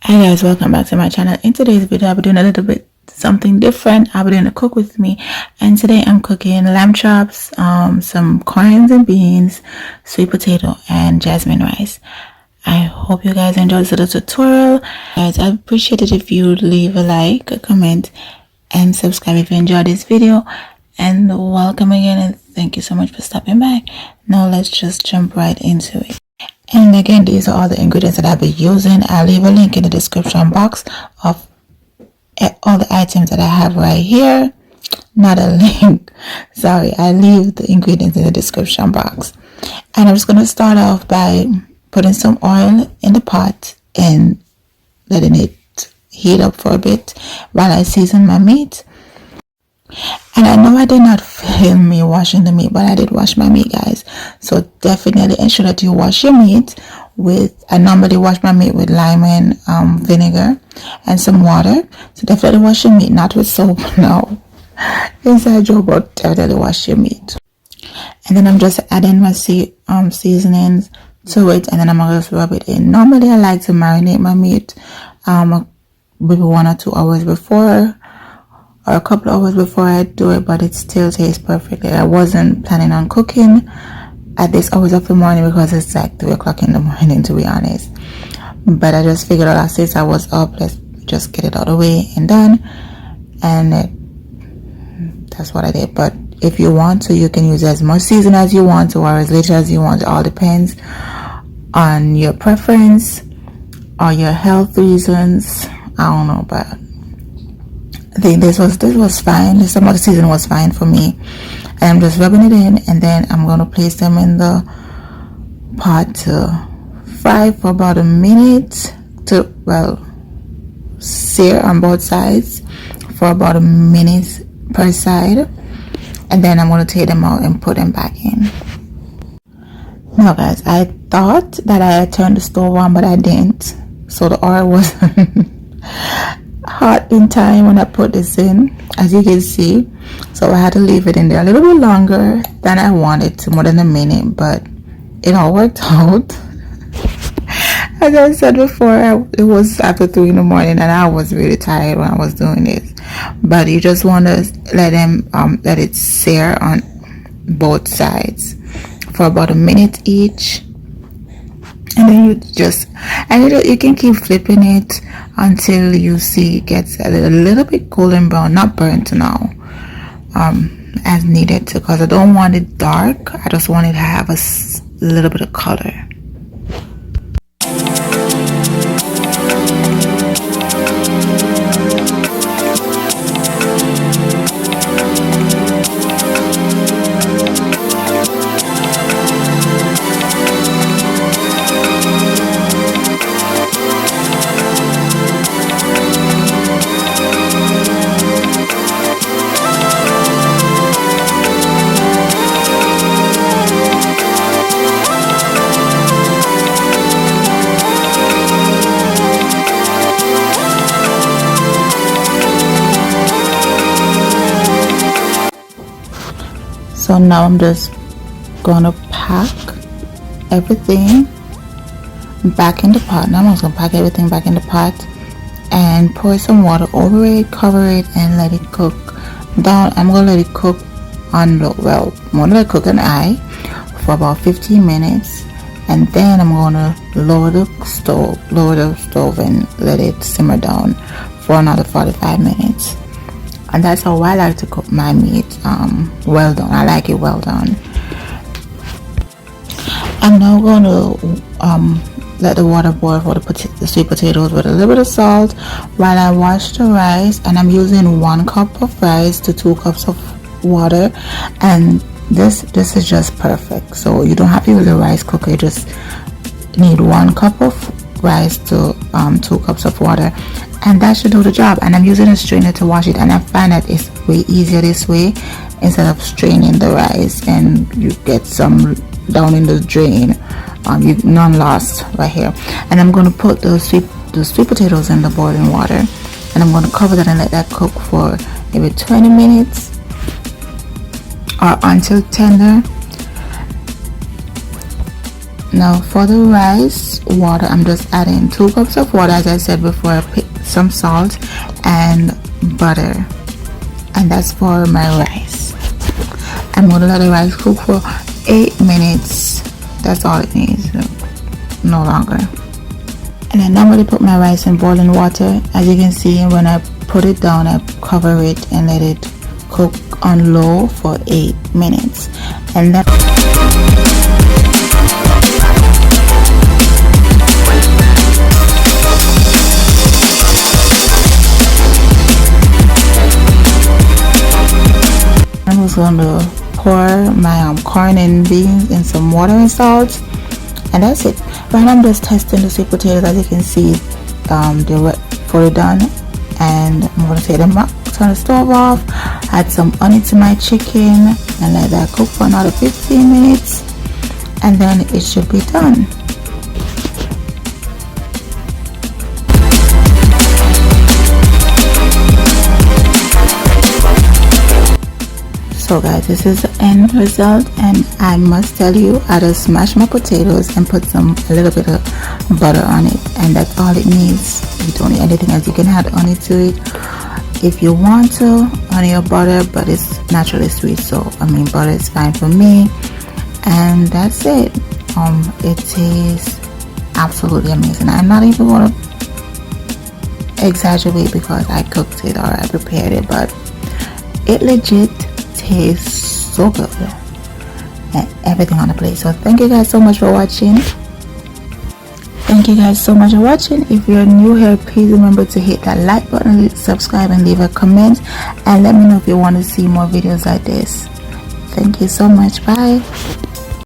Hi guys, welcome back to my channel. In today's video I'll be doing a little bit something different. I'll be doing a cook with me, and today I'm cooking lamb chops, some corns and beans, sweet potato, and jasmine rice. I hope you guys enjoyed this little tutorial. Guys, I'd appreciate it if you leave a like, a comment, and subscribe if you enjoyed this video. And welcome again, and thank you so much for stopping by. Now let's just jump right into it. And again, these are all the ingredients that I'll be using. I'll leave a link in the description box of all the items that I have right here. Not a link, sorry, I leave the ingredients in the description box. And I'm just going to start off by putting some oil in the pot and letting it heat up for a bit while I season my meat. And I know I did not film me washing the meat, but I did wash my meat, guys. So definitely ensure that you wash your meat with, I normally wash my meat with lime and vinegar and some water. So definitely wash your meat, not with soap, no. Inside joke, but definitely wash your meat. And then I'm just adding my seasonings to it, and then I'm going to rub it in. Normally I like to marinate my meat maybe 1 or 2 hours before, or a couple of hours before I do it, but it still tastes perfectly. I wasn't planning on cooking at this hours of the morning because it's like 3 o'clock in the morning, to be honest. But I just figured out, since I was up, let's just get it out of the way and done. And that's what I did. But if you want to, you can use as much season as you want to, or as little as you want. It all depends on your preference or your health reasons. I don't know, but I think this was fine. Some of the season was fine for me. And I'm just rubbing it in, and then I'm going to place them in the pot to fry for about a minute, to, well, sear on both sides for about a minute per side. And then I'm going to take them out and put them back in. Now guys, I thought that I had turned the stove on, but I didn't. So the oil wasn't hot in time when I put this in, as you can see. So I had to leave it in there a little bit longer than I wanted to, more than a minute, but it all worked out. As I said before, it was after 3 in the morning and I was really tired when I was doing this. But you just want to let it sear on both sides for about a minute each. And then you can keep flipping it until you see it gets a little bit golden brown, not burnt now, as needed, because I don't want it dark. I just want it to have a little bit of color. So now I'm just gonna pack everything back in the pot. Now I'm just gonna pack everything back in the pot and pour some water over it, cover it, and let it cook down. I'm gonna let it cook on low. Well, I'm gonna let it cook on high for about 15 minutes, and then I'm gonna lower the stove and let it simmer down for another 45 minutes. And that's how I like to cook my meat, well done. I like it well done. I'm now going to let the water boil for the sweet potatoes with a little bit of salt while I wash the rice. And I'm using 1 cup of rice to 2 cups of water, and this is just perfect. So you don't have to use a rice cooker, you just need 1 cup of rice to 2 cups of water, and that should do the job. And I'm using a strainer to wash it, and I find that it's way easier this way instead of straining the rice and you get some down in the drain. None lost right here. And I'm going to put the sweet potatoes in the boiling water, and I'm going to cover that and let that cook for maybe 20 minutes or until tender. Now for the rice water, I'm just adding 2 cups of water, as I said before, some salt and butter, and that's for my rice. I'm going to let the rice cook for 8 minutes. That's all it needs, no longer. And then I'm going to put my rice in boiling water. As you can see, when I put it down, I cover it and let it cook on low for 8 minutes. And that I'm just going to pour my corn and beans in some water and salt, and that's it. Right now I'm just testing the sweet potatoes. As you can see, they're fully done, and I'm going to take them out, turn the stove off, add some onion to my chicken, and let that cook for another 15 minutes, and then it should be done. So guys, this is the end result, and I must tell you, I just smashed my potatoes and put a little bit of butter on it, and that's all it needs. You don't need anything else. You can add honey to it if you want to, honey or butter, but it's naturally sweet, so I mean butter is fine for me. And that's it. It tastes absolutely amazing. I'm not even going to exaggerate because I cooked it or I prepared it, but it legit tastes so good, and everything on the plate. So thank you guys so much for watching. If you're new here, please remember to hit that like button, subscribe, and leave a comment, and let me know if you want to see more videos like this. Thank you so much. Bye.